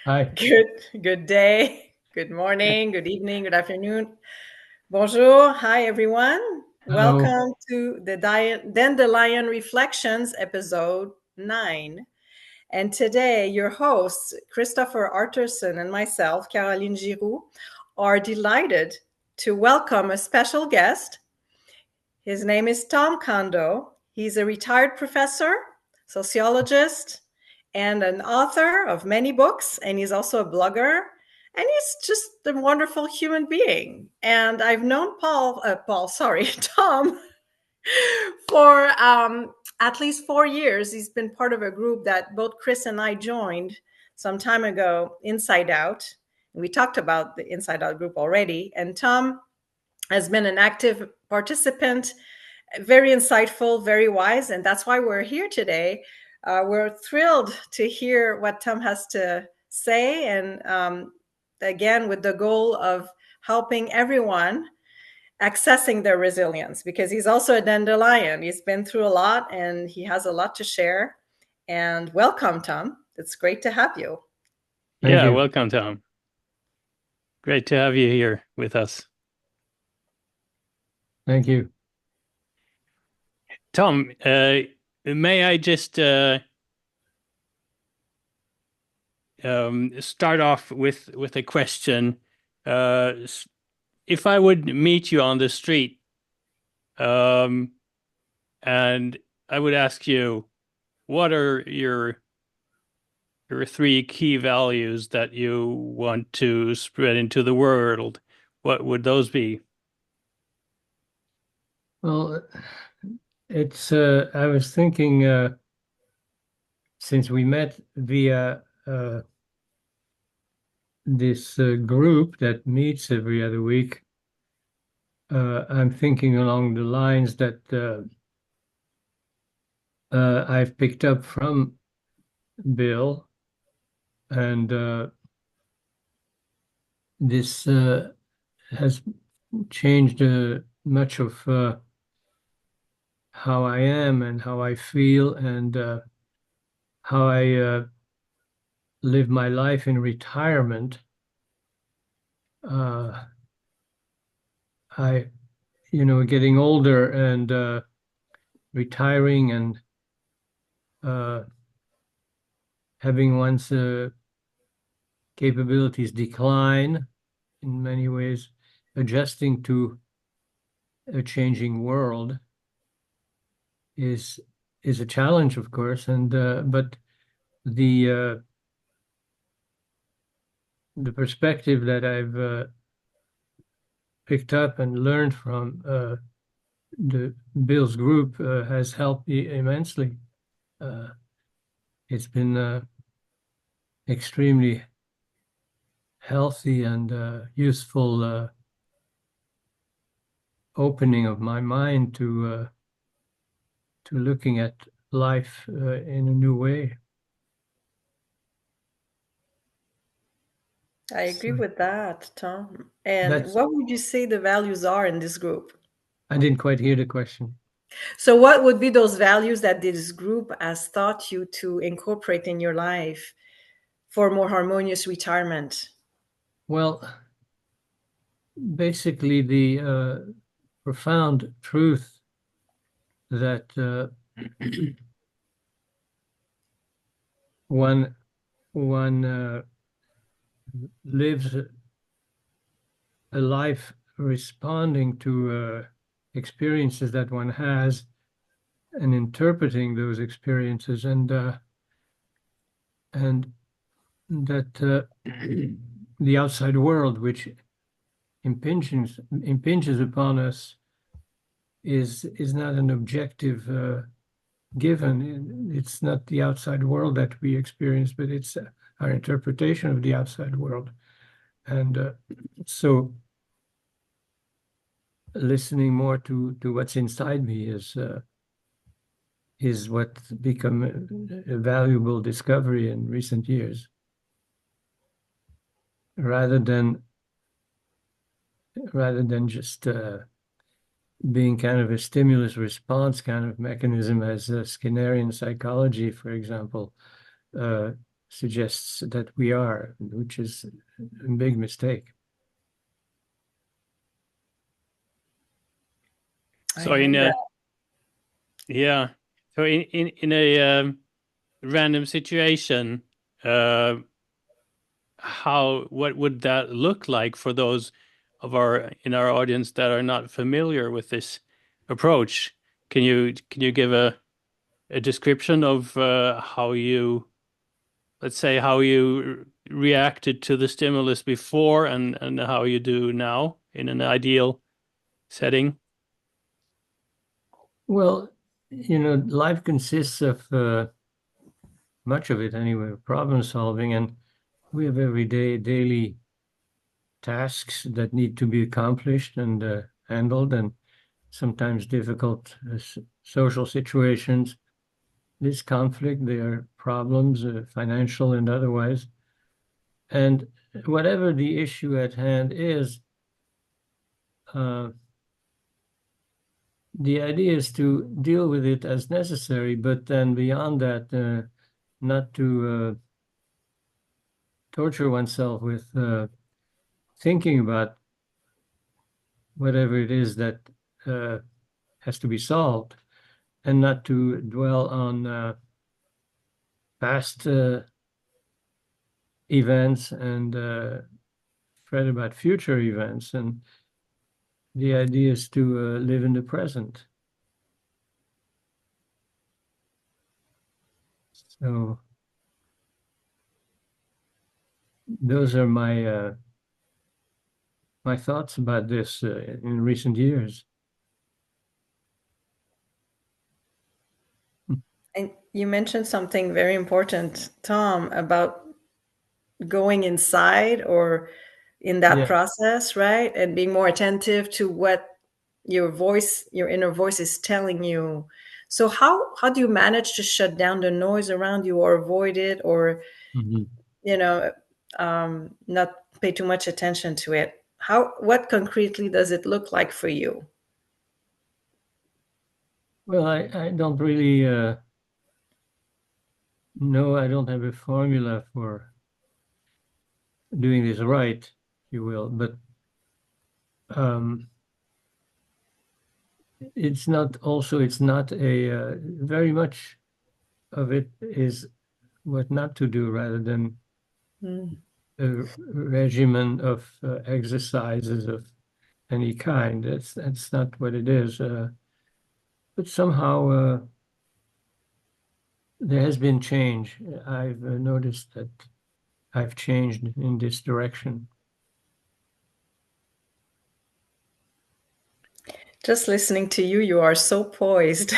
Hi. Good day, good morning, good evening, good afternoon. Bonjour. Hi, everyone. Hello. Welcome to the Dandelion Reflections, episode 9. And today, your hosts, Christopher Arterson and myself, Caroline Giroux, are delighted to welcome a special guest. His name is Tom Kando. He's a retired professor, sociologist, and an author of many books. And he's also a blogger. And he's just a wonderful human being. And I've known Tom, for at least 4 years. He's been part of a group that both Chris and I joined some time ago, Inside Out. We talked about the Inside Out group already. And Tom has been an active participant, very insightful, very wise, and that's why we're here today. We're thrilled to hear what Tom has to say, and again, with the goal of helping everyone accessing their resilience, because he's also a dandelion. He's been through a lot, and he has a lot to share. And welcome, Tom. It's great to have you. Thank Yeah, you. welcome, Tom. Great to have you here with us. Thank you. Tom, may I just start off with a question? If I would meet you on the street, um, and I would ask you, what are your three key values that you want to spread into the world? What would those be? Well, I was thinking, since we met via this group that meets every other week, I'm thinking along the lines that I've picked up from Bill, and this has changed much of how I am and how I feel, and how I live my life in retirement. Uh, I, getting older and retiring and uh, having one's capabilities decline in many ways, adjusting to a changing world is is a challenge, of course, and but the the perspective that I've picked up and learned from the Bill's group has helped me immensely. Uh, it's been extremely healthy and useful opening of my mind to looking at life in a new way. I agree So with that, Tom. And that's what would you say the values are in this group? I didn't quite hear the question. So, what would be those values that this group has taught you to incorporate in your life for more harmonious retirement? Well, basically the profound truth that one one lives a life responding to experiences that one has and interpreting those experiences, and that the outside world, which impinges upon us, is not an objective given. It's not the outside world that we experience, but it's our interpretation of the outside world. And so listening more to what's inside me is what's become a valuable discovery in recent years, rather than just being kind of a stimulus response kind of mechanism, as Skinnerian psychology, for example, uh, suggests that we are, which is a big mistake. So in a yeah, so in a random situation, what would that look like for those of in our audience that are not familiar with this approach? Can you give a description of how you, let's say, how you reacted to the stimulus before and how you do now in an ideal setting? Well, life consists of much of it anyway, problem solving, and we have daily tasks that need to be accomplished and handled, and sometimes difficult social situations. This conflict, there are problems, financial and otherwise. And whatever the issue at hand is, the idea is to deal with it as necessary, but then beyond that, not to torture oneself with thinking about whatever it is that has to be solved, and not to dwell on past events and fret about future events. And the idea is to live in the present. So those are my my thoughts about this in recent years. And you mentioned something very important, Tom, about going inside or in that process, right? And being more attentive to what your voice, your inner voice is telling you. So how do you manage to shut down the noise around you or avoid it or, not pay too much attention to it? What concretely does it look like for you? Well, I don't really know. I don't have a formula for doing this right, if you will, but it's not a very much of it is what not to do rather than a regimen of exercises of any kind. That's not what it is. But somehow there has been change. I've noticed that I've changed in this direction. Just listening to you, you are so poised.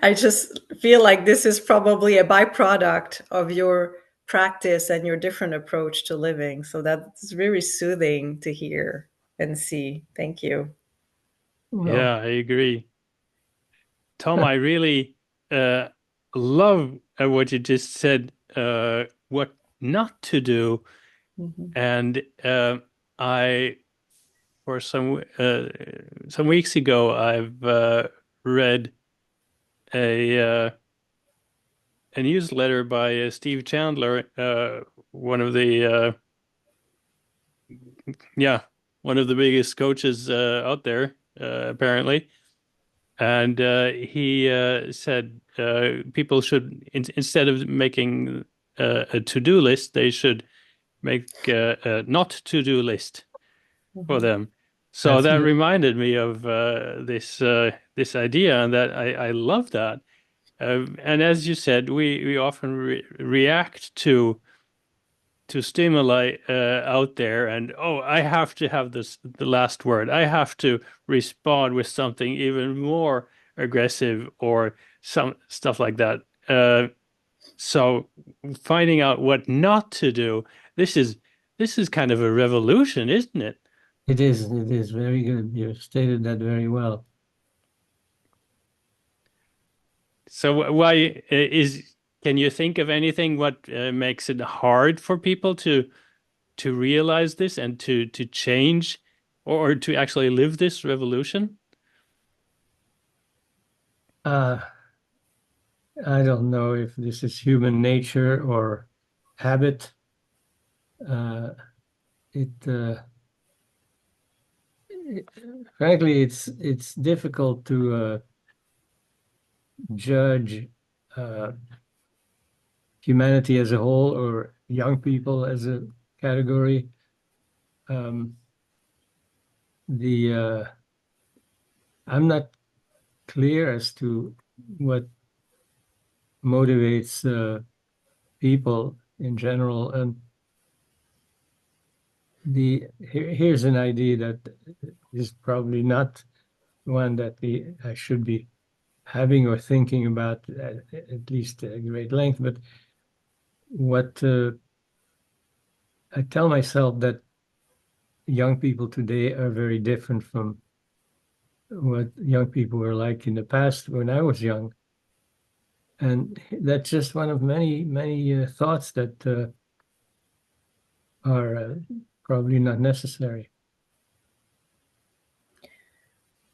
I just feel like this is probably a byproduct of your practice and your different approach to living. So that's very soothing to hear and see. Thank you. Well, Yeah, I agree. Tom, I really love what you just said, what not to do. And I, for some weeks ago, I've read a newsletter by Steve Chandler, one of the one of the biggest coaches out there, apparently. And he said people should, instead of making a to-do list, they should make a not to-do list for them. So That's that good. reminded me of this idea, and that I love that. And as you said, we often react to stimuli out there, and I have to have the last word. I have to respond with something even more aggressive or some stuff like that. So finding out what not to do, this is kind of a revolution, isn't it? It is very good. You stated that very well. So why can you think of anything what makes it hard for people to realize this and to change or to actually live this revolution? I don't know if this is human nature or habit. It, frankly, it's difficult to judge humanity as a whole or young people as a category. I'm not clear as to what motivates people in general, and here's an idea that is probably not one that I should be having or thinking about at least at great length, but what I tell myself that young people today are very different from what young people were like in the past when I was young. And that's just one of many, many thoughts that are probably not necessary.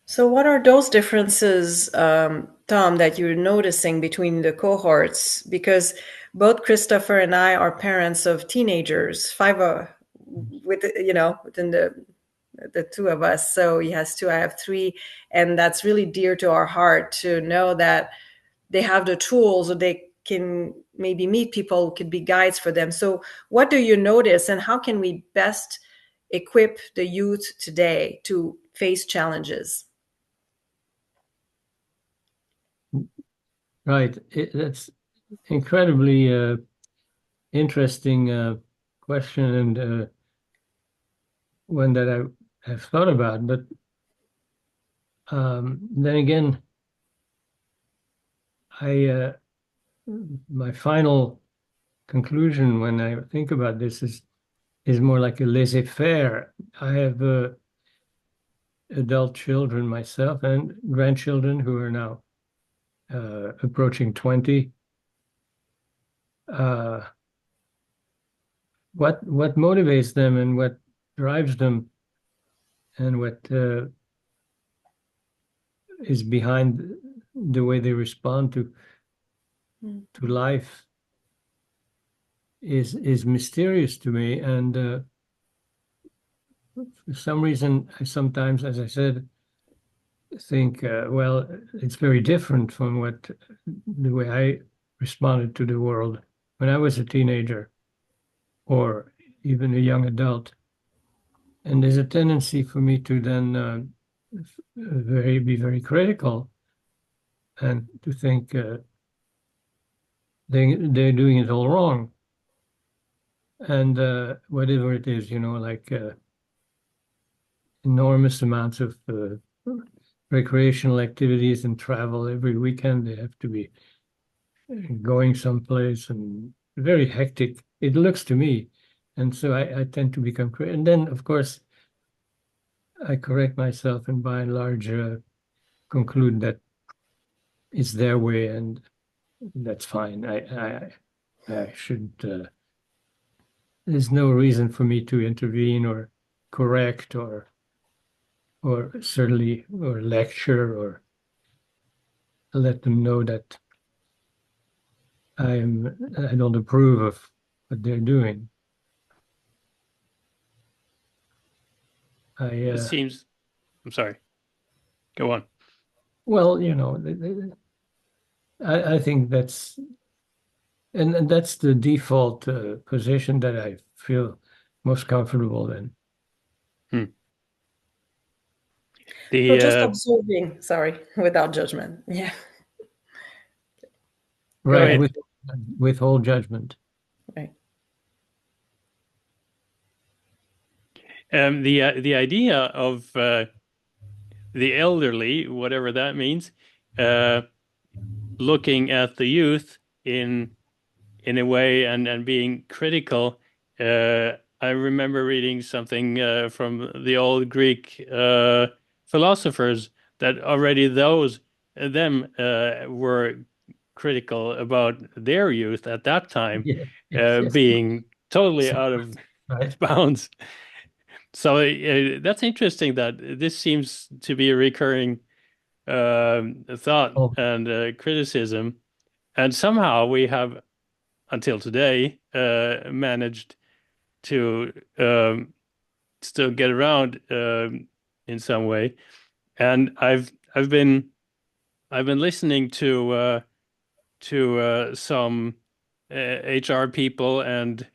So, what are those differences, Tom, that you're noticing between the cohorts? Because both Christopher and I are parents of teenagers, five, within the two of us. So he has two, I have three, and that's really dear to our heart to know that they have the tools, or they can maybe meet people who could be guides for them. So, what do you notice, and how can we best equip the youth today to face challenges? Right. That's incredibly interesting question, and one that I have thought about. But then again, my final conclusion when I think about this is more like a laissez-faire. I have adult children myself and grandchildren who are now approaching 20. What motivates them and what drives them and what is behind the way they respond to life is mysterious to me. And for some reason, I sometimes, as I said, think, well, it's very different from the way I responded to the world when I was a teenager or even a young adult. And there's a tendency for me to then be very critical and to think they're doing it all wrong. And whatever it is, like enormous amounts of recreational activities and travel every weekend. They have to be going someplace and very hectic. It looks to me. And so I tend to become critical. And then, of course, I correct myself and by and large conclude that it's their way and that's fine. I shouldn't, there's no reason for me to intervene or correct or certainly or lecture or let them know that I don't approve of what they're doing. It seems, I'm sorry, go on. Well, I think that's and that's the default position that I feel most comfortable in. So just observing, sorry, without judgment. Yeah. Right, withhold judgment. Right. The idea of the elderly, whatever that means, looking at the youth in a way and being critical. I remember reading something from the old Greek philosophers that already them were critical about their youth at that time, Yes. being totally out of Right. bounds. So that's interesting that this seems to be a recurring thought and criticism. And somehow we have until today, managed to still get around in some way. And I've been listening to some HR people and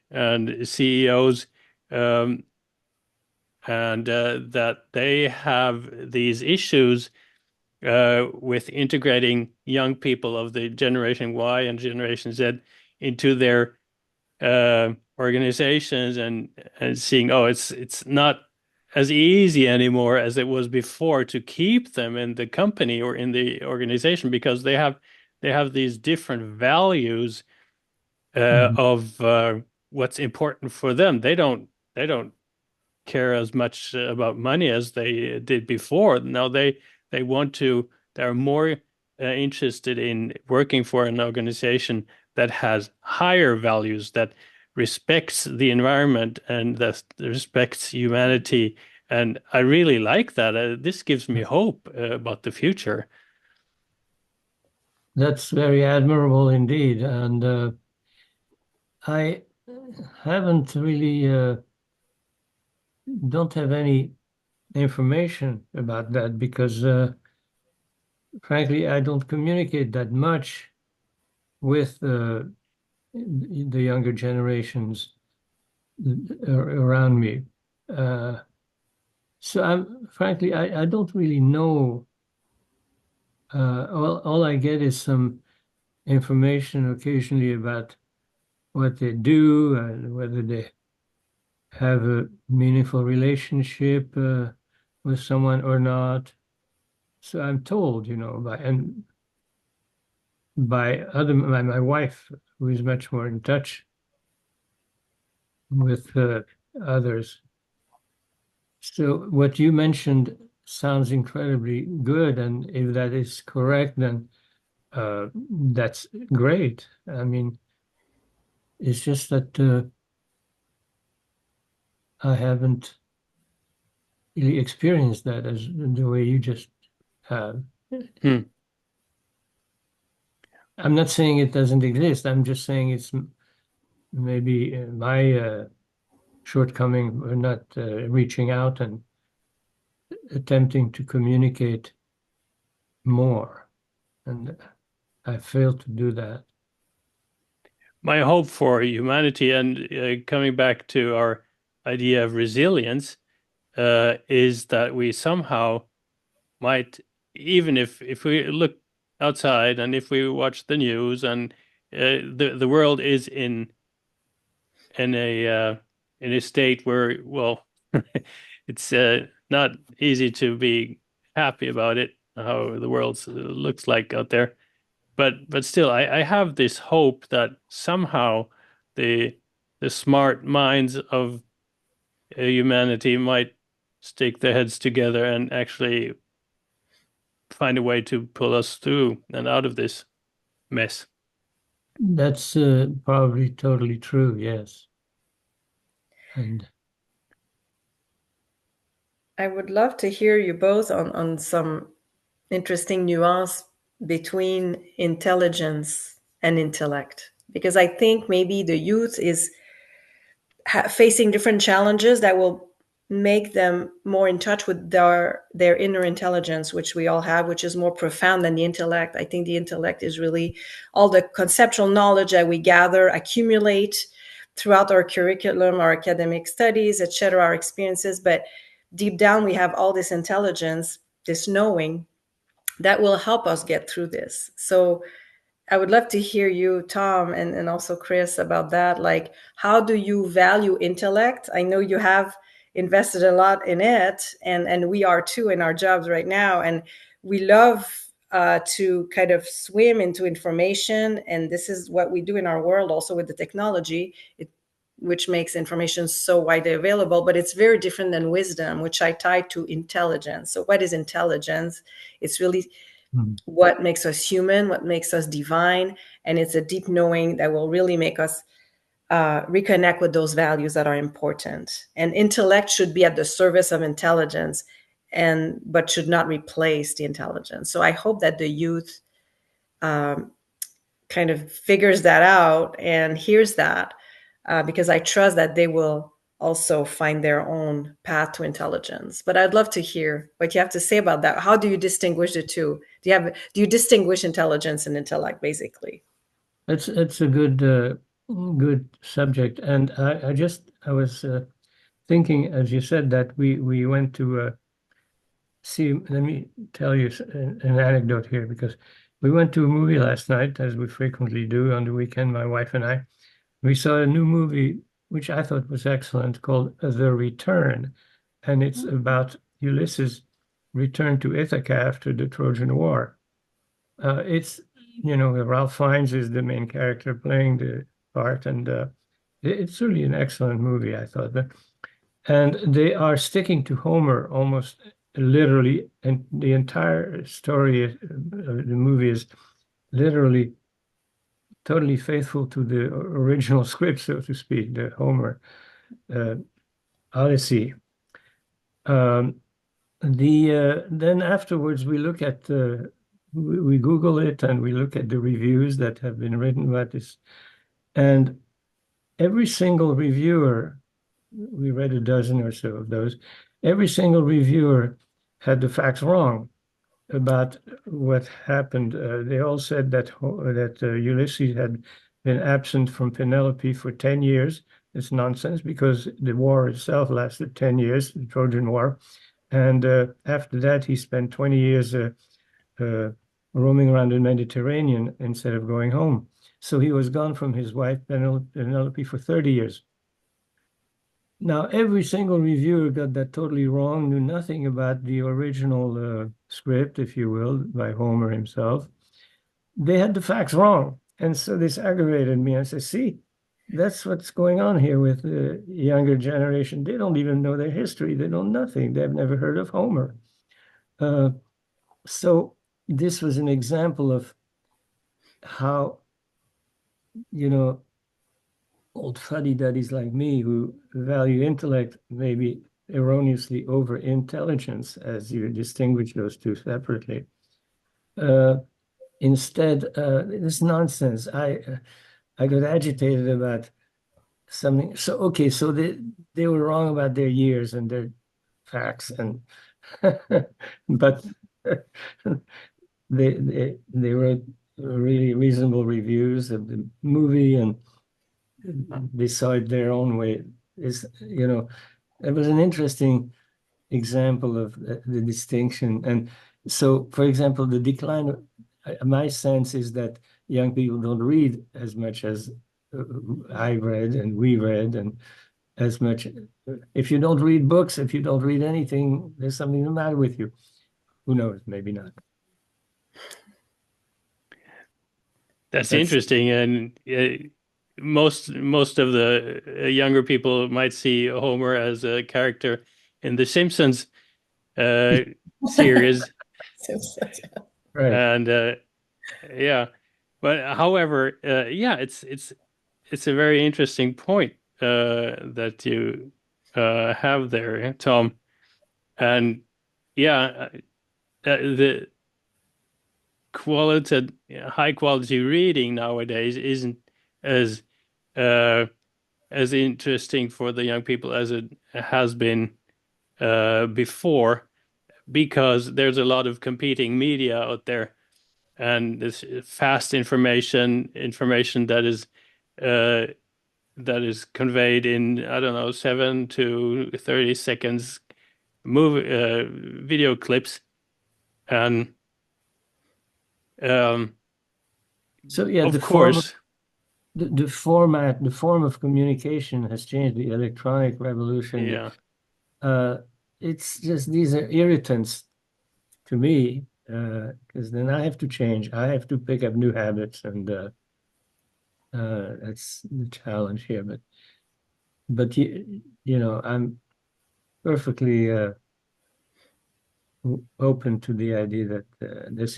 CEOs, and that they have these issues with integrating young people of the Generation Y and Generation Z into their organizations, and seeing, oh, it's not as easy anymore as it was before to keep them in the company or in the organization, because they have these different values of what's important for them. They don't care as much about money as they did before. Now they're more interested in working for an organization that has higher values, that respects the environment and that respects humanity. And I really like that. This gives me hope about the future. That's very admirable indeed. And I haven't really, don't have any information about that because, frankly, I don't communicate that much with the younger generations around me. So frankly, I don't really know. All I get is some information occasionally about what they do and whether they have a meaningful relationship with someone or not. So I'm told, by my wife, who is much more in touch with others. So what you mentioned sounds incredibly good, and if that is correct, then that's great. I mean, it's just that I haven't really experienced that as the way you just have. Hmm. I'm not saying it doesn't exist. I'm just saying it's maybe my shortcoming or not reaching out and attempting to communicate more. And I failed to do that. My hope for humanity, and coming back to our idea of resilience, is that we somehow might, even if we look outside and if we watch the news, and the world is in a state where, well, it's not easy to be happy about it, how the world looks like out there. But still, I have this hope that somehow the smart minds of humanity might stick their heads together and actually find a way to pull us through and out of this mess. That's probably totally true, yes. And I would love to hear you both on some interesting nuance between intelligence and intellect, because I think maybe the youth is facing different challenges that will make them more in touch with their inner intelligence, which we all have, which is more profound than the intellect. I think the intellect is really all the conceptual knowledge that we gather, accumulate throughout our curriculum, our academic studies, etc., our experiences. But deep down, we have all this intelligence, this knowing that will help us get through this. So I would love to hear you, Tom, and also Chris, about that. Like, how do you value intellect? I know you have invested a lot in it, and we are too in our jobs right now. And we love to kind of swim into information. And this is what we do in our world also with the technology, which makes information so widely available. But it's very different than wisdom, which I tie to intelligence. So what is intelligence? It's really what makes us human, what makes us divine. And it's a deep knowing that will really make us reconnect with those values that are important. And intellect should be at the service of intelligence, but should not replace the intelligence. So I hope that the youth kind kind of figures that out and hears that, because I trust that they will also find their own path to intelligence. But I'd love to hear what you have to say about that. How do you distinguish the two? Do you distinguish intelligence and intellect, basically? It's a good subject, and I was thinking as you said that we went to see. Let me tell you an anecdote here, because we went to a movie last night, as we frequently do on the weekend, my wife and I. We saw a new movie which I thought was excellent, called The Return, and it's about Ulysses' return to Ithaca after the Trojan War. It's, Ralph Fiennes is the main character playing the part, and it's really an excellent movie, I thought. And they are sticking to Homer almost literally, and the entire story of the movie is literally totally faithful to the original script, so to speak, the Homer Odyssey. Then afterwards we look at we Google it and we look at the reviews that have been written about this, and every single reviewer, we read a dozen or so of those, every single reviewer had the facts wrong about what happened. They all said that Ulysses had been absent from Penelope for 10 years. It's nonsense, because the war itself lasted 10 years, the Trojan War. And after that, he spent 20 years roaming around the Mediterranean instead of going home. So he was gone from his wife, Penelope, for 30 years. Now, every single reviewer got that totally wrong, knew nothing about the original script, if you will, by Homer himself. They had the facts wrong. And so this aggravated me. I said, see, that's what's going on here with the younger generation. They don't even know their history. They know nothing. They've never heard of Homer. So this was an example of how, old fuddy-duddies like me who value intellect maybe erroneously over intelligence, as you distinguish those two separately. Instead, this nonsense. I got agitated about something. So okay, so they were wrong about their years and their facts, and but they wrote really reasonable reviews of the movie, and they saw it their own way. It was an interesting example of the distinction. And so, for example, the decline, my sense is that young people don't read as much as I read and we read, and as much. If you don't read books, if you don't read anything, there's something the matter with you. Who knows? Maybe not. That's interesting, and most of the younger people might see Homer as a character in the Simpsons series. Simpsons. Right. And yeah, but however, yeah, it's a very interesting point that you have there, Tom. And yeah, the high quality reading nowadays isn't as interesting for the young people as it has been before, because there's a lot of competing media out there, and this fast information that is conveyed in, I don't know, 7 to 30 seconds video clips. And so yeah, of course, the form of communication has changed. The electronic revolution. Yeah. It's just, these are irritants to me, because then I have to change. I have to pick up new habits, and that's the challenge here. But I'm perfectly open to the idea that there's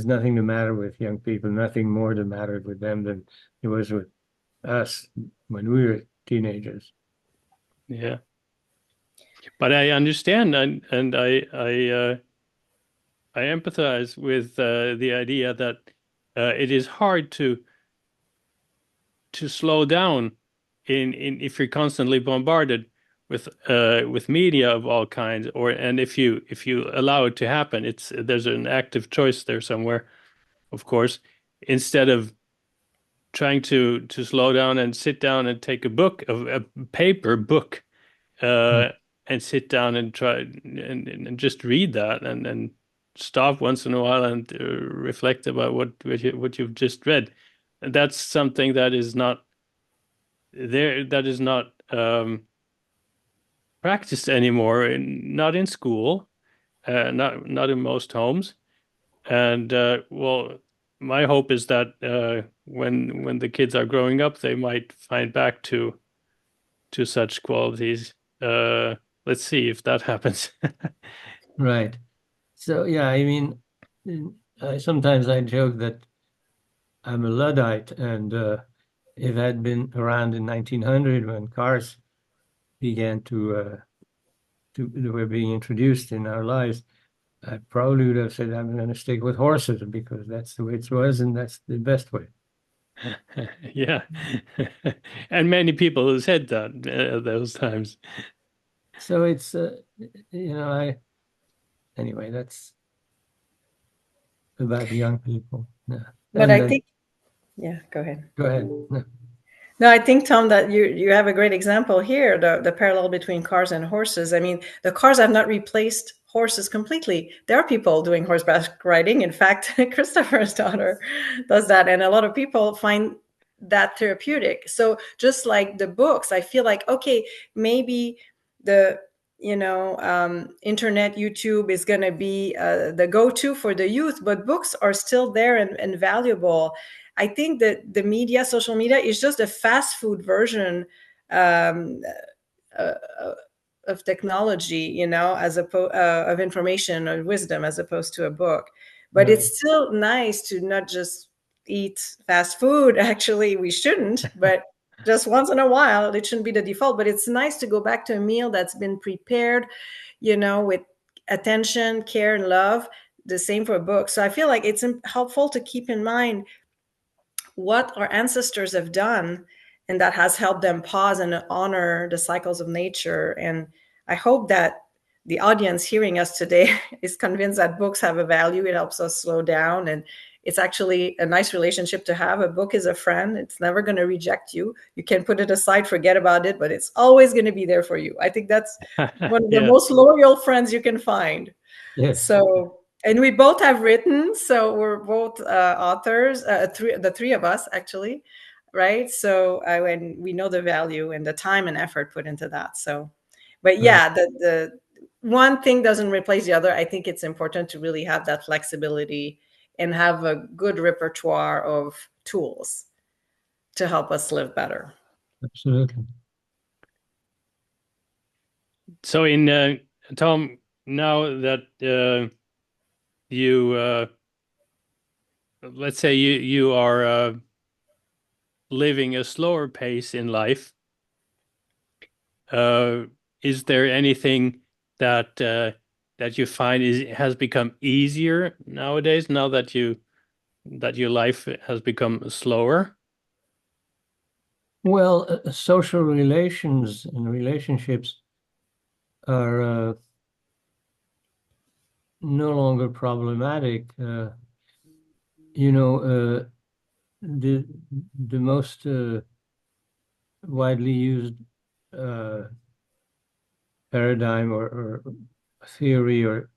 nothing the matter with young people, nothing more the matter with them than it was with us when we were teenagers. Yeah. But I understand, and I empathize with the idea that it is hard to to slow down in if you're constantly bombarded with media of all kinds, and if you allow it to happen, there's an active choice there somewhere, of course, instead of trying to slow down and sit down and take a paper book, and sit down and try and just read that, and stop once in a while and reflect about what you've just read. And that's something that is not there, that is not practiced anymore, not in school, not in most homes. And well, my hope is that when the kids are growing up, they might find back to such qualities. Let's see if that happens. Right. So yeah, I mean, sometimes I joke that I'm a Luddite, and if I'd been around in 1900 when cars began were being introduced in our lives, I probably would have said I'm going to stick with horses because that's the way it was, and that's the best way. Yeah. And many people said that those times. So it's anyway, that's about young people. Yeah. But And I think, yeah, go ahead. go ahead. No. No, I think, Tom, that you have a great example here, the parallel between cars and horses. I mean, the cars have not replaced horses completely. There are people doing horseback riding. In fact, Christopher's daughter does that, and a lot of people find that therapeutic. So just like the books, I feel like, okay, maybe the internet, YouTube is going to be the go-to for the youth, but books are still there and valuable. I think that the media, social media, is just a fast food version um, uh, of technology, as of information or wisdom, as opposed to a book. But Right. it's still nice to not just eat fast food. Actually, we shouldn't, but just once in a while, it shouldn't be the default. But it's nice to go back to a meal that's been prepared, with attention, care, and love. The same for a book. So I feel like it's helpful to keep in mind what our ancestors have done, and that has helped them pause and honor the cycles of nature. And I hope that the audience hearing us today is convinced that books have a value. It helps us slow down, and it's actually a nice relationship to have. A book is a friend. It's never going to reject you. You can put it aside, forget about it, but it's always going to be there for you. I think that's one of the Yeah. most loyal friends you can find. Yes. So, and we both have written, so we're both authors, the three of us actually, right? So, when we know the value and the time and effort put into that. So, but Right. yeah, the one thing doesn't replace the other. I think it's important to really have that flexibility and have a good repertoire of tools to help us live better. Absolutely. So Tom, now that you let's say you are living a slower pace in life, is there anything that you find has become easier nowadays, now that your life has become slower? Well, social relations and relationships are no longer problematic. The most widely used uh, paradigm or theory or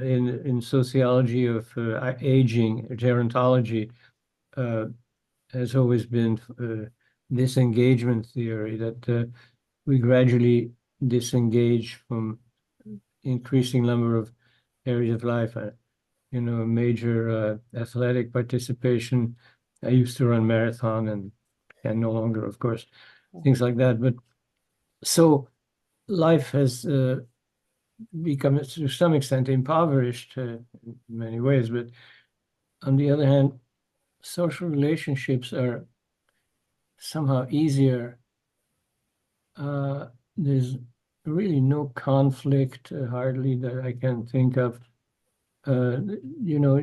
in sociology of aging, gerontology, has always been disengagement theory, that we gradually disengage from increasing number of areas of life. Major athletic participation. I used to run marathon and no longer, of course, things like that. But so life has become, to some extent, impoverished in many ways. But on the other hand, social relationships are somehow easier. There's really no conflict, hardly, that I can think of. It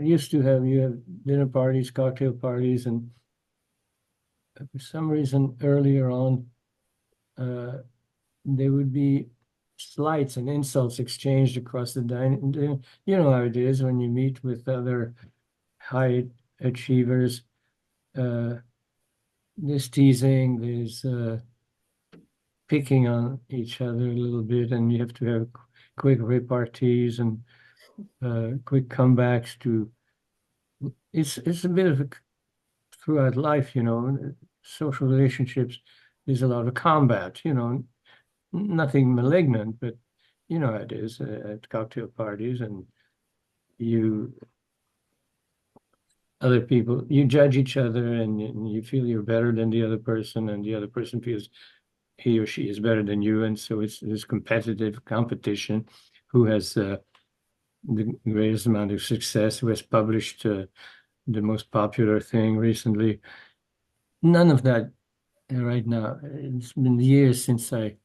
used to you have dinner parties, cocktail parties, and for some reason earlier on, there would be slights and insults exchanged across the dining. You know how it is when you meet with other high achievers. There's teasing, there's picking on each other a little bit, and you have to have quick repartees and quick comebacks to. It's a bit of a throughout life, you know, social relationships. There's a lot of combat, you know, nothing malignant, but you know how it is at cocktail parties, and other people, you judge each other, and you feel you're better than the other person, and the other person feels he or she is better than you, and so it's this competitive competition. Who has the greatest amount of success? Who has published the most popular thing recently? None of that right now. It's been years since I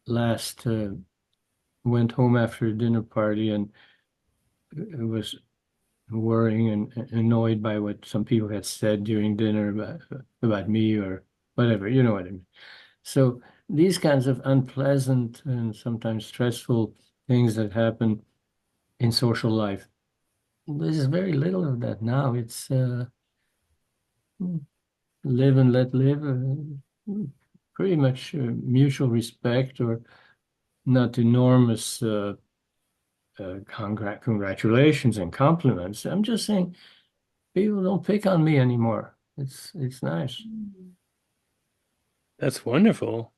last went home after a dinner party and was worrying and annoyed by what some people had said during dinner about me or whatever, you know what I mean. So these kinds of unpleasant and sometimes stressful things that happen in social life, there's very little of that now. It's live and let live, pretty much mutual respect, or not enormous congratulations and compliments. I'm just saying people don't pick on me anymore. It's nice. That's wonderful.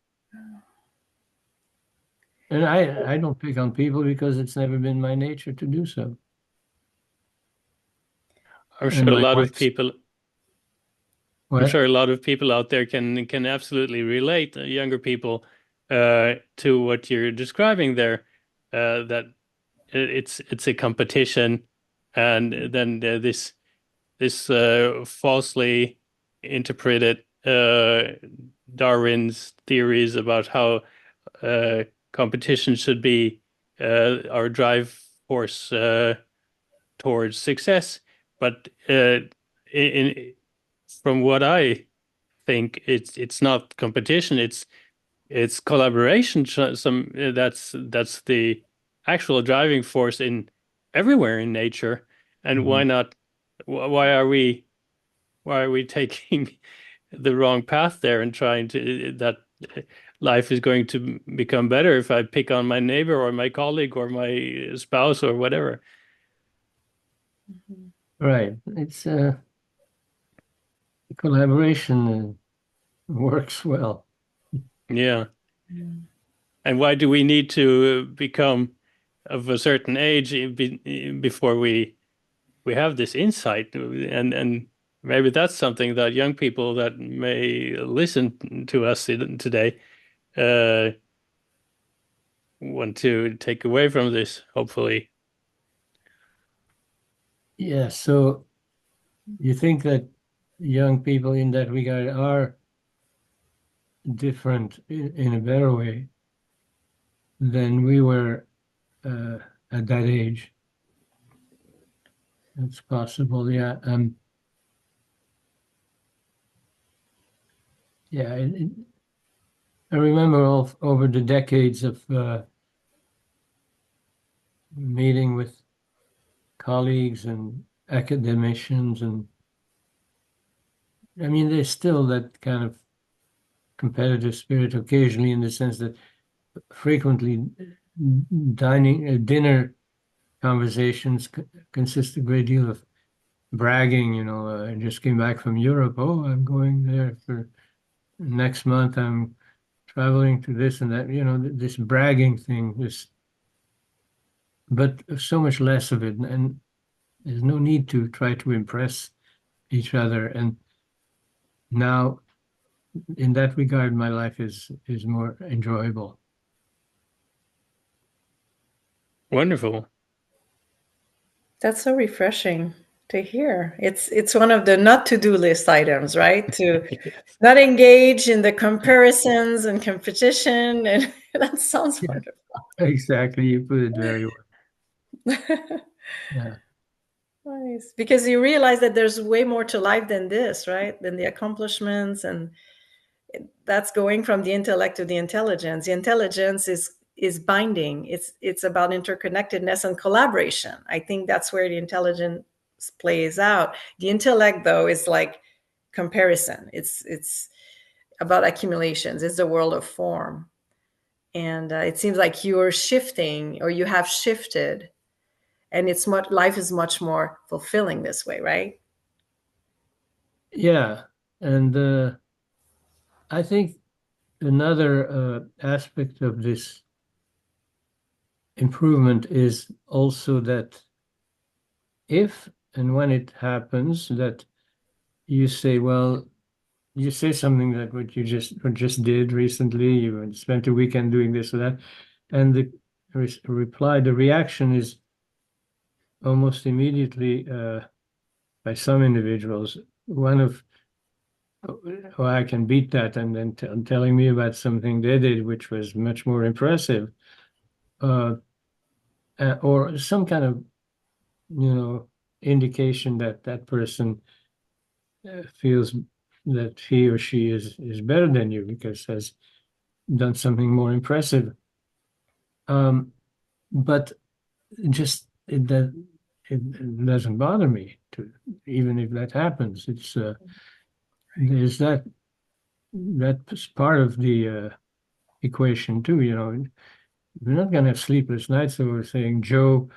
And I don't pick on people because it's never been my nature to do so. I'm sure a lot of people. What? I'm sure a lot of people out there can absolutely relate, younger people, to what you're describing there. That it's a competition, and then this falsely interpreted Darwin's theories about how competition should be our drive force towards success. But from what I think, it's not competition. It's collaboration. That's the actual driving force in everywhere in nature. And why not? Why are we taking the wrong path there and trying to that life is going to become better if I pick on my neighbor or my colleague or my spouse or whatever? Right. It's collaboration works well. Yeah. And why do we need to become of a certain age before we have this insight? And maybe that's something that young people that may listen to us today want to take away from this, hopefully. Yeah, so you think that young people in that regard are different in a better way than we were at that age? It's possible, yeah. Yeah, I remember over the decades of meeting with colleagues and academicians, and I mean, there's still that kind of competitive spirit occasionally, in the sense that frequently dinner conversations consist a great deal of bragging. You know, I just came back from Europe. Oh, I'm going there for next month. I'm traveling to this and that. You know, this bragging thing. But so much less of it, and there's no need to try to impress each other. And now, in that regard, my life is more enjoyable. Wonderful. That's so refreshing to hear. It's one of the not to-do list items, right? To not engage in the comparisons and competition, and that sounds wonderful. Exactly, you put it very well. Yeah. Nice. Because you realize that there's way more to life than this, right? Than the accomplishments, and that's going from the intellect to the intelligence. The intelligence is binding. It's about interconnectedness and collaboration. I think that's where the intelligence plays out. The intellect, though, is like comparison. It's about accumulations. It's the world of form, and it seems like you're shifting, or you have shifted, and it's much life is much more fulfilling this way, right? Yeah, and I think another aspect of this improvement is also that if and when it happens that you say, well, you say something like what you just did recently, you spent a weekend doing this or that, and the reply, the reaction is almost immediately by some individuals, one of, oh, I can beat that, and then telling me about something they did, which was much more impressive, uh, or some kind of, indication that that person feels that he or she is better than you because has done something more impressive. But just it doesn't bother me to even if that happens. It's there's that's part of the equation too. We're not gonna have sleepless nights over saying, Joe,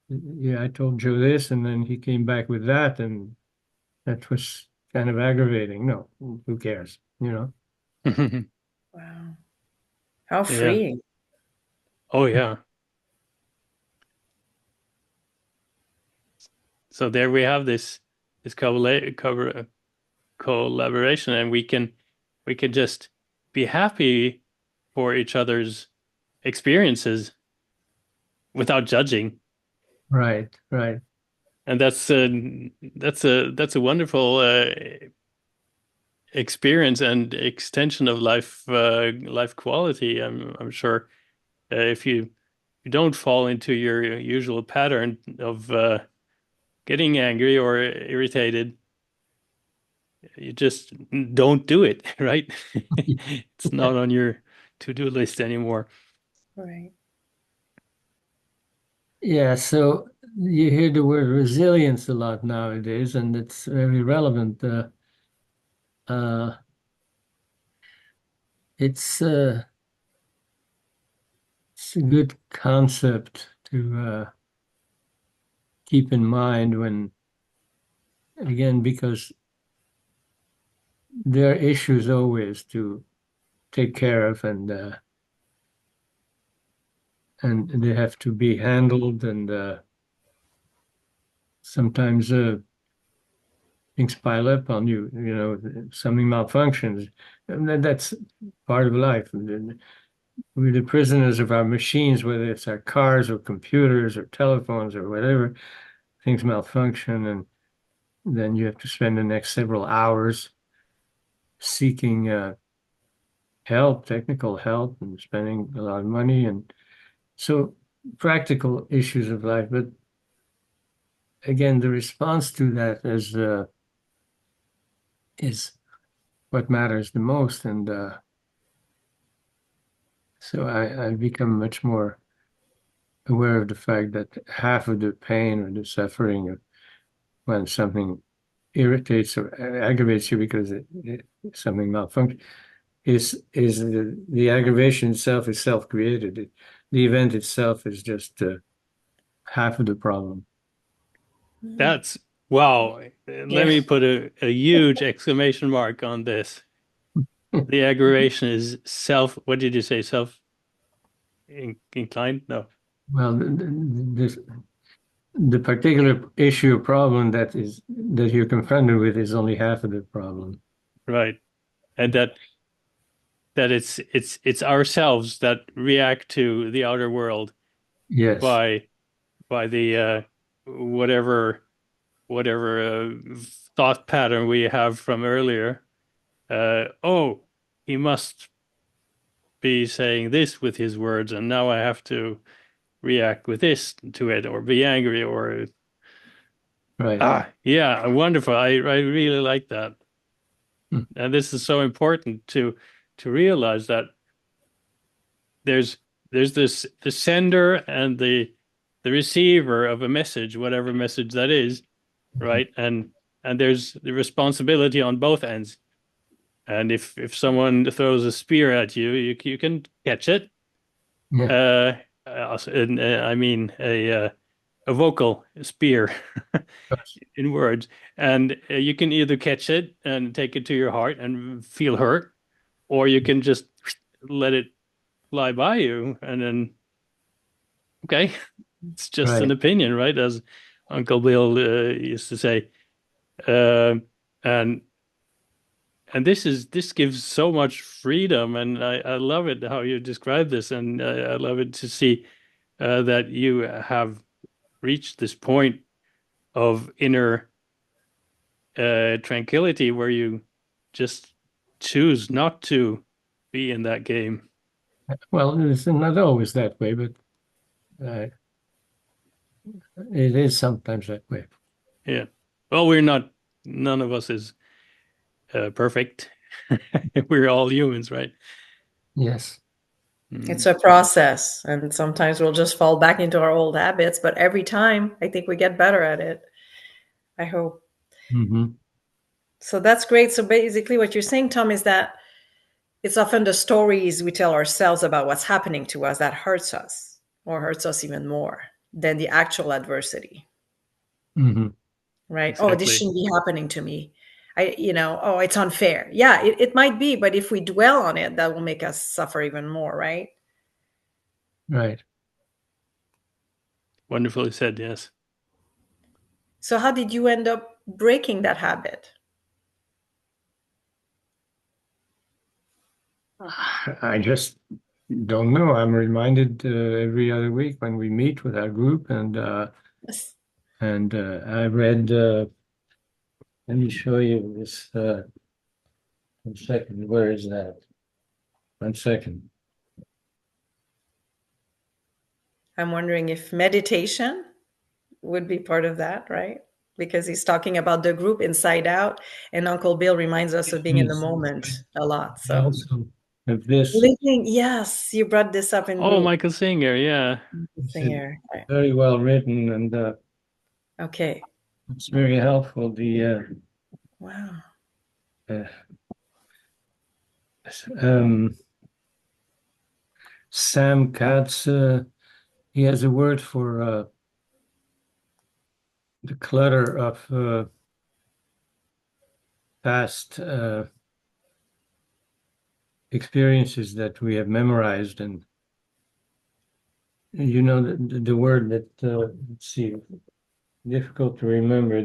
yeah, I told Joe this, and then he came back with that, and that was kind of aggravating. No, who cares? Wow. How Yeah. freeing. Oh, yeah. So there we have this collaboration, and we can just be happy for each other's experiences without judging. Right, right. And that's a wonderful experience and extension of life quality. I'm sure if you don't fall into your usual pattern of getting angry or irritated, you just don't do it, right? It's not on your to-do list anymore. Right. Yeah, so you hear the word resilience a lot nowadays, and it's very relevant. Uh, it's it's a good concept to keep in mind when, again, because there are issues always to take care of, and they have to be handled, and sometimes things pile up on you. Something malfunctions, and that's part of life. We're the prisoners of our machines, whether it's our cars or computers or telephones or whatever. Things malfunction, and then you have to spend the next several hours seeking help, technical help, and spending a lot of money. And so practical issues of life. But again, the response to that is what matters the most. And so I've become much more aware of the fact that half of the pain or the suffering of when something irritates or aggravates you because something malfunctions is the aggravation itself is self-created. The event itself is just half of the problem. That's wow. Let Yeah. me put a huge exclamation mark on this. The aggravation is what did you say? Inclined? No. Well, the particular issue or problem that you're confronted with is only half of the problem. Right. And that it's ourselves that react to the outer world Yes, by the whatever thought pattern we have from earlier. Oh, he must be saying this with his words, and now I have to react with this to it, or be angry, or Right. Yeah, wonderful. I really like that. Hmm. And this is so important to realize that there's this the sender and the receiver of a message, whatever message that is, right? And there's the responsibility on both ends. And if someone throws a spear at you, you can catch it. Yeah. I mean a vocal spear in words, and you can either catch it and take it to your heart and feel hurt, or you can just let it fly by you, and then okay, it's just an Right. opinion, right? As Uncle Bill used to say, uh, and this gives so much freedom, and I love it how you describe this, and I love it to see that you have reached this point of inner tranquility where you just choose not to be in that game. Well, it's not always that way, but uh, it is sometimes that way. Yeah. Well, we're not. None of us is perfect. We're all humans, right? Yes. It's Mm. a process, and sometimes we'll just fall back into our old habits, but every time I think we get better at it. I hope. Hmm. So that's great. So basically, what you're saying, Tom, is that it's often the stories we tell ourselves about what's happening to us that hurts us or hurts us even more than the actual adversity, Hmm. right? Oh, this Exactly. shouldn't be happening to me. Oh, it's unfair. Yeah, it might be, but if we dwell on it, that will make us suffer even more, right? Right. Wonderfully said. Yes. So, how did you end up breaking that habit? I just don't know. I'm reminded every other week when we meet with our group, and I read. Let me show you this. 1 second. Where is that? 1 second. I'm wondering if meditation would be part of that, right? Because he's talking about the group inside out, and Uncle Bill reminds us of being in the Yes. moment a lot. I So, also have this. living, yes, you brought this up in Oh, group. Michael Singer. Yeah. It's Singer. Right. very well written, and Okay. it's very helpful. Wow. Uh, um, Sam Katz, he has a word for the clutter of past experiences that we have memorized, and the word that let's see, difficult to remember.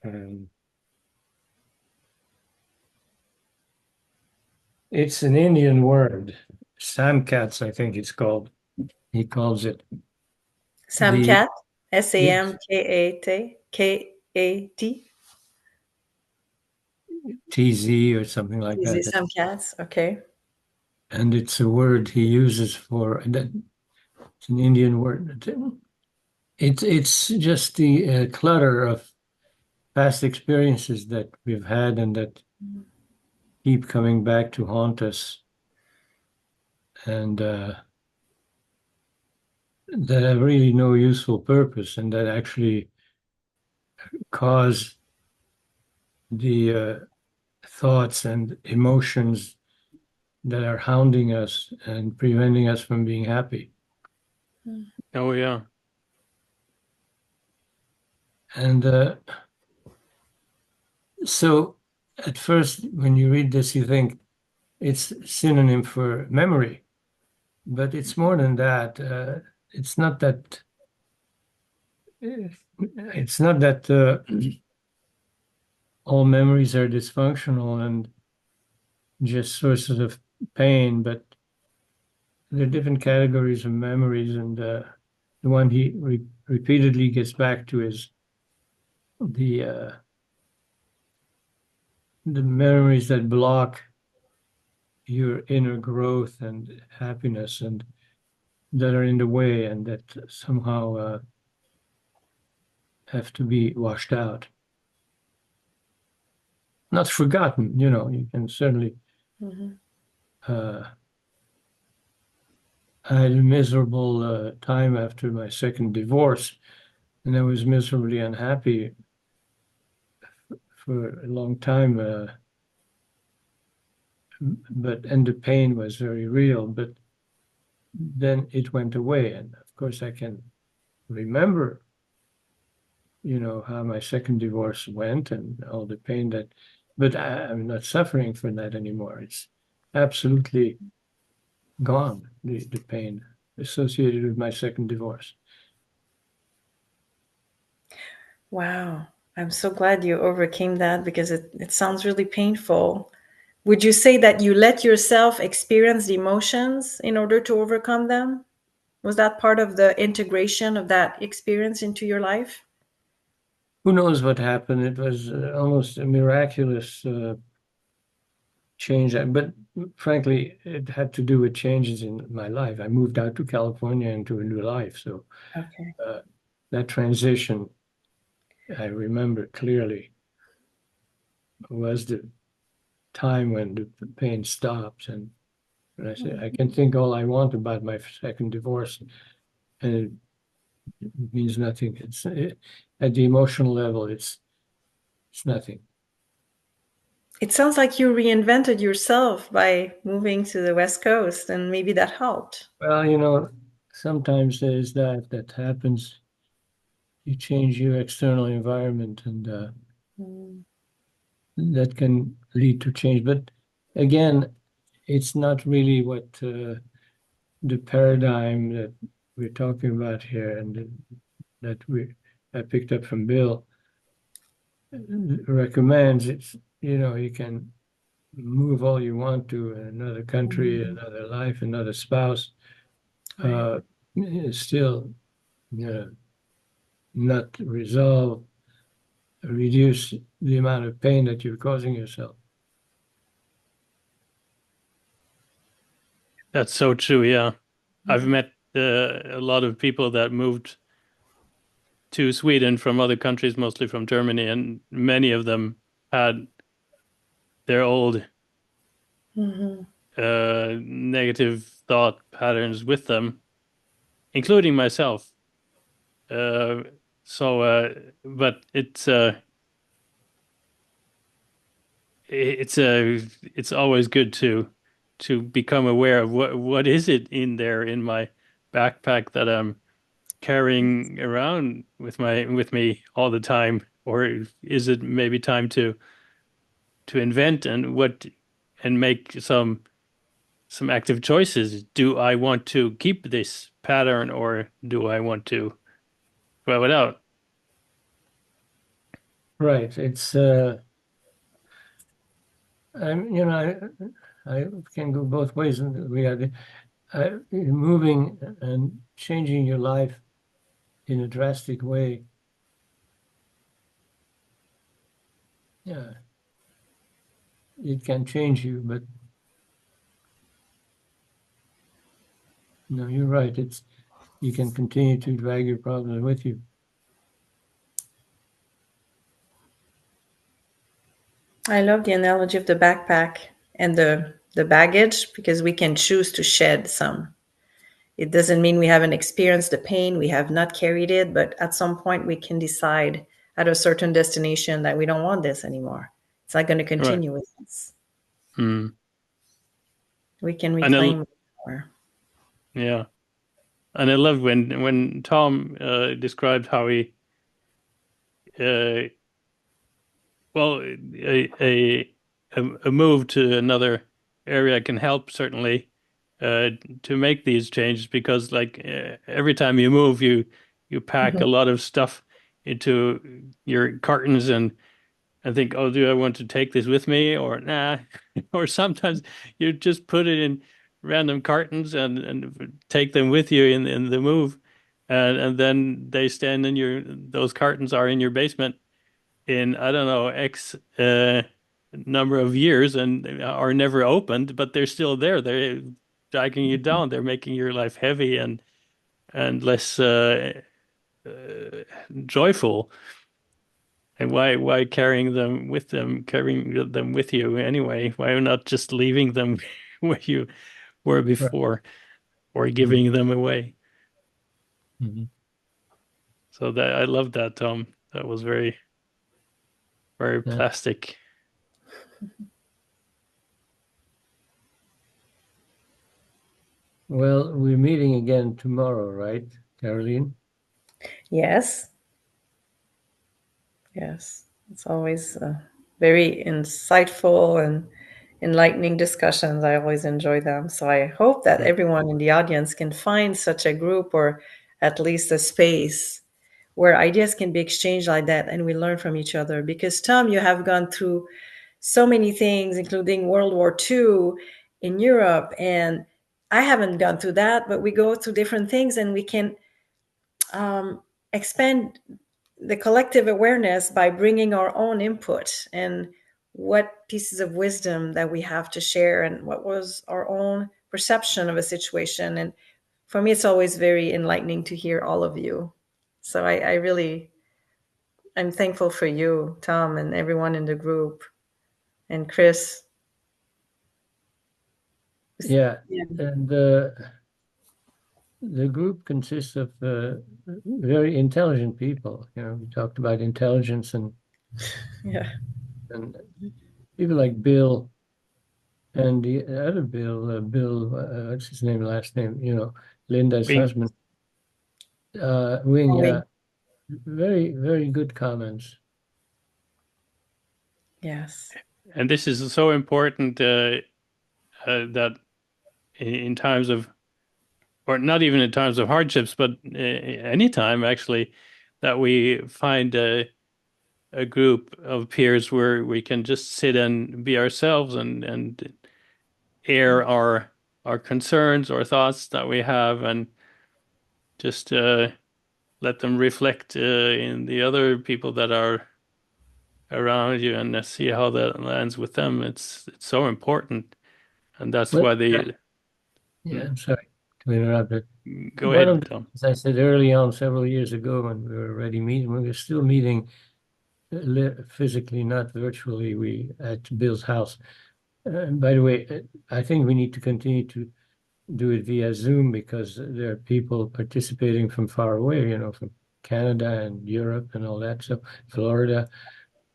Um, it's an Indian word, Samkats, I think it's called. He calls it the Samcat, yes, Samkat. TZ or something like Is it that. Samcats? Okay. And it's a word he uses for that. It's an Indian word. It's just the clutter of past experiences that we've had and that keep coming back to haunt us, and that have really no useful purpose, and that actually cause the thoughts and emotions that are hounding us and preventing us from being happy. Oh, yeah. And so at first, when you read this, you think it's synonym for memory, but it's more than that. It's not that. It's not that all memories are dysfunctional and just sources of pain, but there are different categories of memories, and the one he repeatedly gets back to is the the memories that block your inner growth and happiness, and that are in the way, and that somehow have to be washed out. Not forgotten, you can certainly. Mhm. I had a miserable time after my second divorce, and I was miserably unhappy for a long time. And the pain was very real, but then it went away. And of course, I can remember, how my second divorce went and all the pain but I'm not suffering from that anymore. It's absolutely gone, the pain associated with my second divorce. Wow. I'm so glad you overcame that because it sounds really painful. Would you say that you let yourself experience the emotions in order to overcome them? Was that part of the integration of that experience into your life? Who knows what happened? It was almost a miraculous change. But frankly, it had to do with changes in my life. I moved out to California into a new life. So Okay. that transition, I remember clearly, was the time when the pain stopped. And I said, I can think all I want about my second divorce, and it means nothing. At the emotional level, it's nothing. It sounds like you reinvented yourself by moving to the West Coast, and maybe that helped. Well, sometimes there's that happens. You change your external environment, and Mm. that can lead to change. But again, it's not really what the paradigm that we're talking about here, and that I picked up from Bill recommends. It's you can move all you want to another country, Mhm. another life, another spouse. Right. Uh, still uh, not resolve, reduce the amount of pain that you're causing yourself. That's so true. Yeah. I've Mhm. met a lot of people that moved to Sweden from other countries, mostly from Germany, and many of them had their old Mhm. negative thought patterns with them, including myself. Uh, but it's always good to become aware of what is it in there in my backpack that I'm carrying around with me all the time, or is it maybe time to invent and make some active choices? Do I want to keep this pattern, or do I want to throw it out? Right. It's I'm I can go both ways in reality. Moving and changing your life in a drastic way, yeah, it can change you, but no, you're right. You can continue to drag your problems with you. I love the analogy of the backpack and the baggage because we can choose to shed some. It doesn't mean we haven't experienced the pain, we have not carried it, but at some point we can decide at a certain destination that we don't want this anymore. It's not going to Right. continue with us. Mm. We can And reclaim more. yeah, and I loved when Tom described how he uh, well, a move to another area can help certainly uh, to make these changes because like every time you move, you pack a Mhm. lot of stuff into your cartons and think, oh, do I want to take this with me or nah? Or sometimes you just put it in random cartons and take them with you in the move, and then they stand in those cartons are in your basement in I don't know X number of years and are never opened, but they're still there. They're dragging you down. They're making your life heavy and less. joyful. And why carrying them with you anyway? Why not just leaving them where you were before, or giving them away? Mm-hmm. So that I love that, Tom. That was very, very Yeah. plastic. Well, we're meeting again tomorrow, right, Caroline? Yes. Yes. It's always very insightful and enlightening discussions. I always enjoy them. So I hope that everyone in the audience can find such a group, or at least a space where ideas can be exchanged like that and we learn from each other. Because, Tom, you have gone through so many things, including World War II in Europe. And I haven't gone through that, but we go through different things and we can expand the collective awareness by bringing our own input and what pieces of wisdom that we have to share and what was our own perception of a situation. And for me, it's always very enlightening to hear all of you. So I really, I'm thankful for you, Tom, and everyone in the group, and Chris. Yeah, Yeah. and the group consists of very intelligent people. You know, we talked about intelligence and Yeah. people like Bill and the other Bill, what's his name, last name? You know, Linda's Being husband, Wing. Wing. Yeah, very, very good comments. Yes. And this is so important that in times of, or not even in times of hardships, but any time actually, that we find a group of peers where we can just sit and be ourselves and air our concerns or thoughts that we have, and just let them reflect in the other people that are around you, and see how that lands with them. It's so important, and that's Well, why they yeah, I'm sorry to interrupt, but go one of ahead, the, Tom. as I said early on, several years ago, when we were already meeting, we were still meeting physically, not virtually. We at Bill's house. And by the way, I think we need to continue to do it via Zoom because there are people participating from far away, you know, from Canada and Europe and all that. So Florida.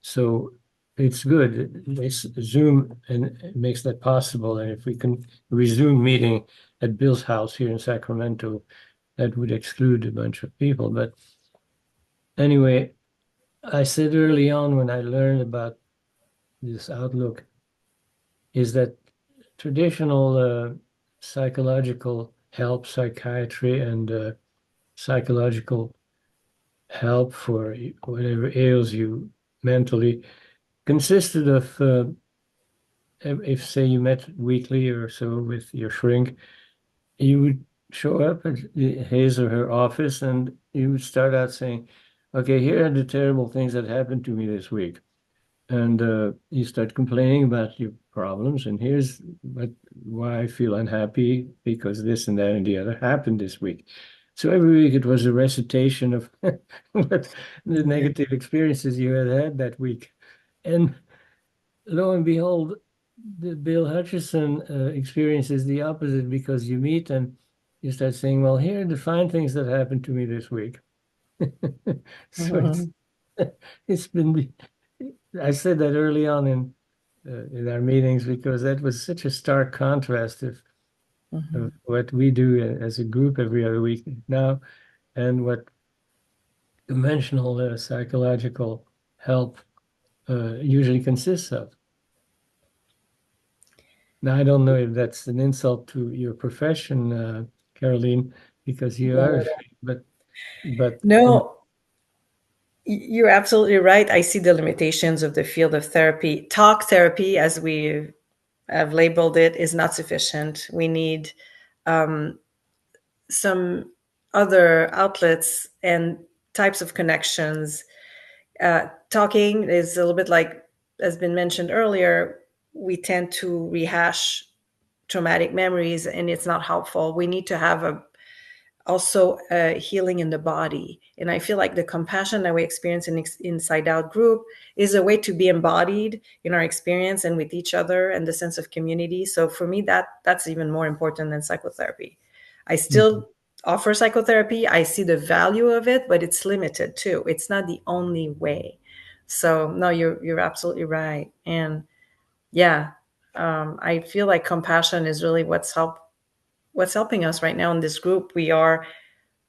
So it's good. It's Zoom and it makes that possible. And if we can resume meeting at Bill's house here in Sacramento, that would exclude a bunch of people. But anyway, I said early on when I learned about this outlook is that traditional psychological help, psychiatry, and psychological help for whatever ails you mentally consisted of, if say you met weekly or so with your shrink, you would show up at his or her office and you would start out saying, okay, here are the terrible things that happened to me this week. And you start complaining about your problems, and here's why I feel unhappy because this and that and the other happened this week. So every week it was a recitation of what the negative experiences you had had that week. And lo and behold, the Bill Hutchison experience is the opposite because you meet and you start saying, well, here are the fine things that happened to me this week. So it's been, I said that early on in our meetings because that was such a stark contrast of what we do as a group every other week now and what conventional psychological help usually consists of. Now, I don't know if that's an insult to your profession, Caroline, because you are, but No, you're absolutely right. I see the limitations of the field of therapy. Talk therapy, as we have labeled it, is not sufficient. We need some other outlets and types of connections. Talking is a little bit like, has been mentioned earlier, we tend to rehash traumatic memories and it's not helpful. We need to have also healing in the body. And I feel like the compassion that we experience in Inside Out group is a way to be embodied in our experience and with each other and the sense of community. So for me, that's even more important than psychotherapy. I still offer psychotherapy. I see the value of it, but it's limited too. It's not the only way. So no, you're absolutely right. And yeah, I feel like compassion is really what's helping us right now in this group. We are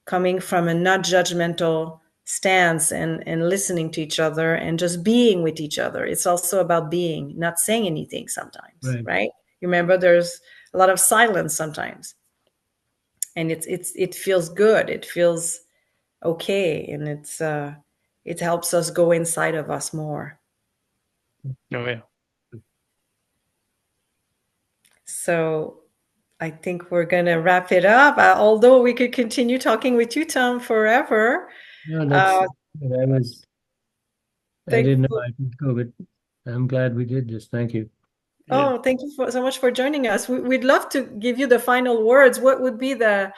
coming from a not judgmental stance and listening to each other and just being with each other. It's also about being, not saying anything sometimes, right? You remember there's a lot of silence sometimes. And it feels good. It feels okay. And it helps us go inside of us more. Oh, yeah. So I think we're going to wrap it up. Although we could continue talking with you, Tom, forever. No, I didn't know I could go, but I'm glad we did this. Thank you. Oh, thank you so much for joining us. We'd love to give you the final words. What would be the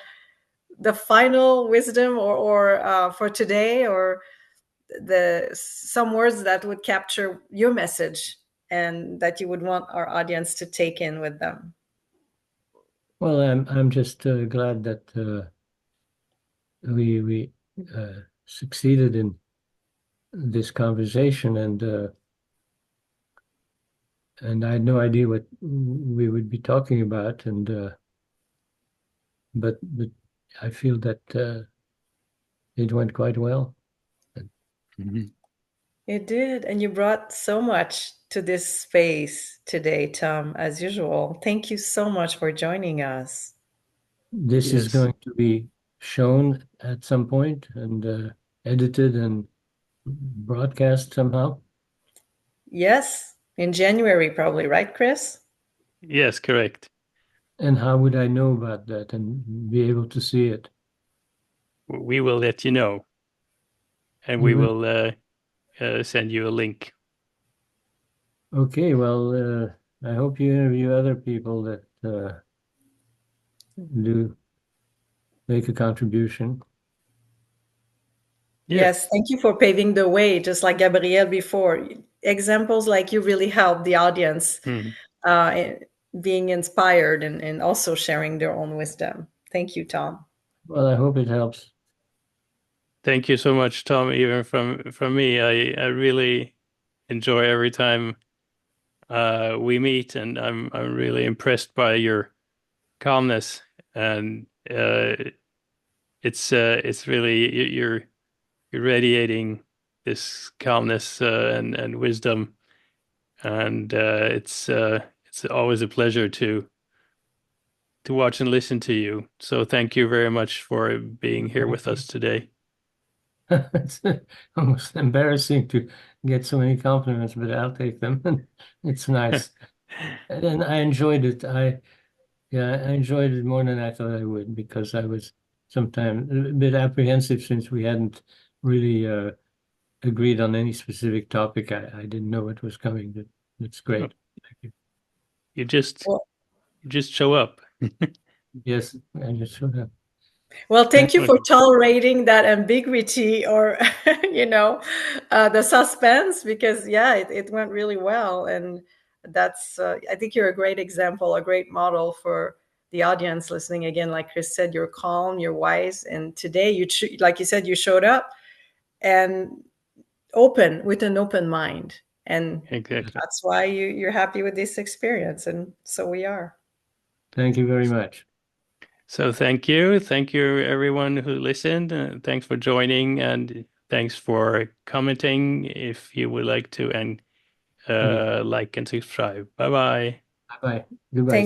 final wisdom or for today, or some words that would capture your message and that you would want our audience to take in with them? Well, I'm just glad that we succeeded in this conversation, and I had no idea what we would be talking about, but I feel that it went quite well. It did, and you brought so much to this space today, Tom, as usual. Thank you so much for joining us. This is going to be shown at some point and edited and broadcast somehow. Yes, in January, probably, right, Chris? Yes, correct. And how would I know about that and be able to see it? We will let you know, and we will send you a link. Okay, well, I hope you interview other people that do make a contribution. Yes, thank you for paving the way, just like Gabrielle before. Examples like you really help the audience being inspired and also sharing their own wisdom. Thank you, Tom. Well, I hope it helps. Thank you so much, Tom. Even from me, I really enjoy every time we meet, and I'm really impressed by your calmness, and it's really you're radiating this calmness and wisdom, and it's always a pleasure to watch and listen to you. So thank you very much for being here with us today. It's almost embarrassing to get so many compliments, but I'll take them. It's nice. And I enjoyed it. I enjoyed it more than I thought I would, because I was sometimes a bit apprehensive since we hadn't really agreed on any specific topic. I didn't know what was coming, but it's great. Thank you. You just show up. Yes, I just showed up. Well, thank you for tolerating that ambiguity or, the suspense, because, it went really well. And that's, I think you're a great example, a great model for the audience listening. Again, like Chris said, you're calm, you're wise. And today, like you said, you showed up and open, with an open mind. And that's why you're happy with this experience. And so we are. Thank you very much. So thank you everyone who listened. Thanks for joining, and thanks for commenting if you would like to, and like and subscribe. Bye bye. Bye. Goodbye.